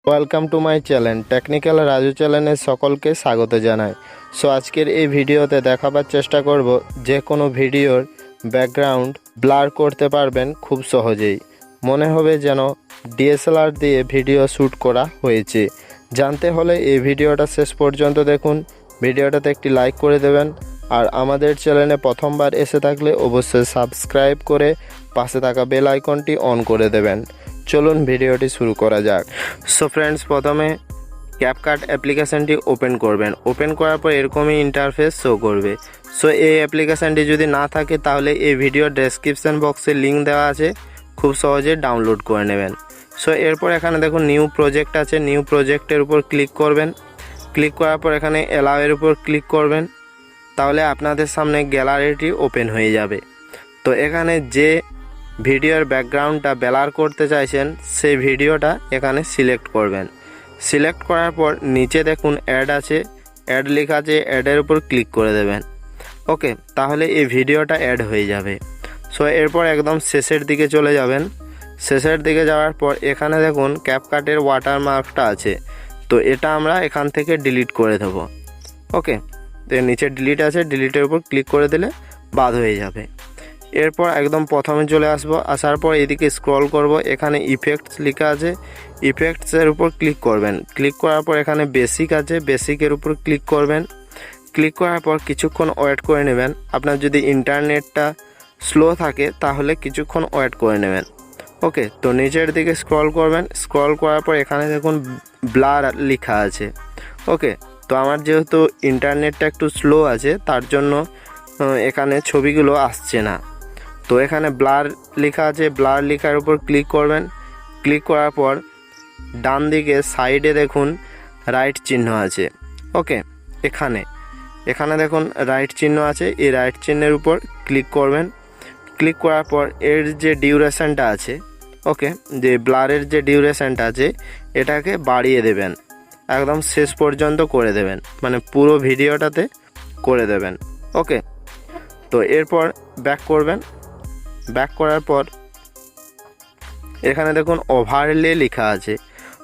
Welcome to my channel technical Raju চ্যানেলে সকলকে স্বাগত জানাই। সো আজকের এই ভিডিওতে দেখাবার চেষ্টা করব যে কোনো ভিডিওর ব্যাকগ্রাউন্ড ব্লার করতে পারবেন খুব সহজেই। মনে হবে যেন ডিএসএলআর দিয়ে ভিডিও শ্যুট করা হয়েছে। জানতে হলে এই ভিডিওটা শেষ পর্যন্ত দেখুন। ভিডিওটাতে একটি লাইক করে দেবেন, আর আমাদের চ্যানেলে প্রথমবার এসে থাকলে অবশ্যই সাবস্ক্রাইব করে পাশে থাকা বেল আইকনটি অন করে দেবেন। চলুন ভিডিওটি শুরু করা যাক। সো ফ্রেন্ডস, প্রথমে ক্যাপকাট অ্যাপ্লিকেশানটি ওপেন করবেন। ওপেন করার পর এরকমই ইন্টারফেস শো করবে। সো এই অ্যাপ্লিকেশানটি যদি না থাকে তাহলে এই ভিডিওর ডেসক্রিপশান বক্সে লিঙ্ক দেওয়া আছে, খুব সহজে ডাউনলোড করে নেবেন। সো এরপর এখানে দেখুন নিউ প্রজেক্ট আছে, নিউ প্রজেক্টের উপর ক্লিক করবেন। ক্লিক করার পর এখানে অ্যালাউয়ের উপর ক্লিক করবেন, তাহলে আপনাদের সামনে গ্যালারিটি ওপেন হয়ে যাবে। তো এখানে যে ভিডিওর ব্যাকগ্রাউন্ডটা ব্লার করতে চাইছেন সেই ভিডিওটা এখানে সিলেক্ট করবেন। সিলেক্ট করার পর নিচে দেখুন অ্যাড আছে, অ্যাড লেখা আছে, অ্যাডের উপর ক্লিক করে দেবেন। ওকে, তাহলে এই ভিডিওটা অ্যাড হয়ে যাবে। সো এরপর একদম শেষের দিকে চলে যাবেন। শেষের দিকে যাওয়ার পর এখানে দেখুন ক্যাপকাটের ওয়াটারমার্কটা আছে, তো এটা আমরা এখান থেকে ডিলিট করে দেব। ওকে, তো নিচে ডিলিট আছে, ডিলিটের উপর ক্লিক করে দিলে বাদ হয়ে যাবে। এরপর একদম প্রথমে চলে আসবো। আসার পর এদিকে স্ক্রল করব, এখানে ইফেক্টস লেখা আছে, ইফেক্টসের উপর ক্লিক করবেন। ক্লিক করার পর এখানে বেসিক আছে, বেসিকের উপর ক্লিক করবেন। ক্লিক করার পর কিছুক্ষণ ওয়েট করে নেবেন। আপনার যদি ইন্টারনেটটা স্লো থাকে তাহলে কিছুক্ষণ ওয়েট করে নেবেন। ওকে, তো নিচের দিকে স্ক্রল করবেন। স্ক্রল করার পর এখানে দেখুন ব্লার লেখা আছে। ওকে, তো আমার যেহেতু ইন্টারনেটটা একটু স্লো আছে তার জন্য এখানে ছবিগুলো আসছে না। তো এখানে ব্লার লেখা আছে, ব্লার লেখার উপর ক্লিক করবেন। ক্লিক করার পর ডান দিকে সাইডে দেখুন রাইট চিহ্ন আছে। ওকে, এখানে দেখুন রাইট চিহ্ন আছে, এই রাইট চিহ্নের উপর ক্লিক করবেন। ক্লিক করার পর এর যে ডিউরেশনটা আছে, ওকে, যে ব্লারের যে ডিউরেশনটা আছে এটাকে বাড়িয়ে দেবেন, একদম শেষ পর্যন্ত করে দেবেন, মানে পুরো ভিডিওটাতে করে দেবেন। ওকে, তো এরপর ব্যাক করবেন। ব্যাক করার পর এখানে দেখুন ওভারলে লেখা আছে।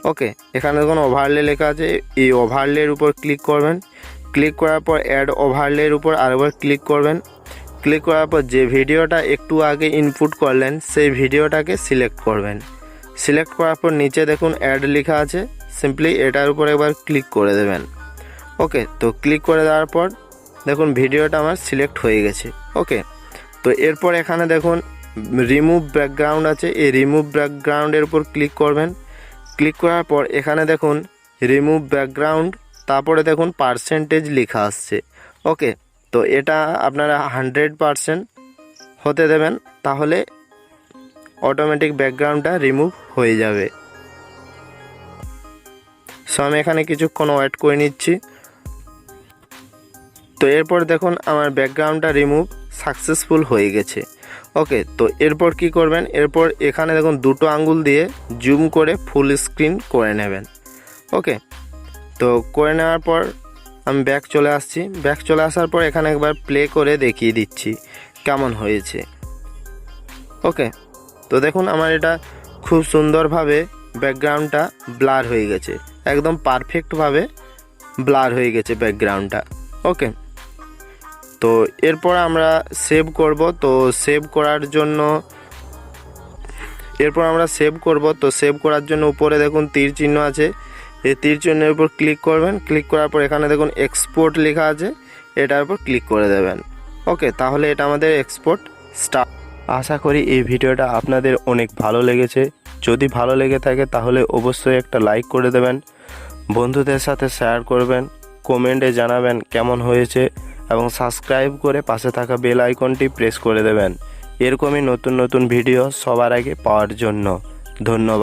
ওকে, এখানে দেখুন ওভারলে লেখা আছে, এই ওভারলের উপর ক্লিক করবেন। ক্লিক করার পর অ্যাড ওভারলের উপর আরেকবার ক্লিক করবেন। ক্লিক করার পর যে ভিডিওটা একটু আগে ইনপুট করলেন সেই ভিডিওটাকে সিলেক্ট করবেন। সিলেক্ট করার পর নিচে দেখুন অ্যাড লেখা আছে, সিম্পলি এটার উপর একবার ক্লিক করে দেবেন। ওকে, তো ক্লিক করে দেওয়ার পর দেখুন ভিডিওটা আমার সিলেক্ট হয়ে গেছে। ওকে, তো এরপর এখানে দেখুন রিমুভ ব্যাকগ্রাউন্ড আছে, এই রিমুভ ব্যাকগ্রাউন্ডের উপর ক্লিক করবেন। ক্লিক করার পর এখানে দেখুন রিমুভ ব্যাকগ্রাউন্ড, তারপরে দেখুন পার্সেন্টেজ লেখা আসছে। ওকে, তো এটা আপনারা 100% হতে দেবেন, তাহলে অটোমেটিক ব্যাকগ্রাউন্ডটা রিমুভ হয়ে যাবে। সো আমি এখানে কিছুক্ষণ ওয়েট করে নিচ্ছি। তো এরপর দেখুন আমার ব্যাকগ্রাউন্ডটা রিমুভ সাকসেসফুল হয়ে গেছে। ওকে, তো এরপর কি করবেন, এরপর এখানে দেখুন দুটো আঙ্গুল দিয়ে জুম করে ফুল স্ক্রিন করে নেবেন। ওকে, তো করে নেওয়ার পর আমি ব্যাক চলে আসছি। ব্যাক চলে আসার পর এখানে একবার প্লে করে দেখিয়ে দিচ্ছি কেমন হয়েছে। ওকে, তো দেখুন আমার এটা খুব সুন্দরভাবে ব্যাকগ্রাউন্ডটা ব্লার হয়ে গেছে, একদম পারফেক্টভাবে ব্লার হয়ে গেছে ব্যাকগ্রাউন্ডটা। ওকে, তো এরপর আমরা সেভ করব। তো সেভ করার জন্য তো সেভ করার জন্য উপরে দেখুন তীর চিহ্ন আছে, এই তীর চিহ্নের উপর ক্লিক করবেন। ক্লিক করার পর এখানে দেখুন এক্সপোর্ট লেখা আছে, এটার উপর ক্লিক করে দেবেন। ওকে, তাহলে এটা আমাদের এক্সপোর্ট স্টার্ট। আশা করি এই ভিডিওটা আপনাদের অনেক ভালো লেগেছে। যদি ভালো লেগে থাকে তাহলে অবশ্যই একটা লাইক করে দেবেন, বন্ধুদের সাথে শেয়ার করবেন, কমেন্টে জানাবেন কেমন হয়েছে, এবং সাবস্ক্রাইব করে পাশে থাকা বেল আইকনটি প্রেস করে দেবেন এরকমই নতুন নতুন ভিডিও সবার আগে পাওয়ার জন্য। ধন্যবাদ।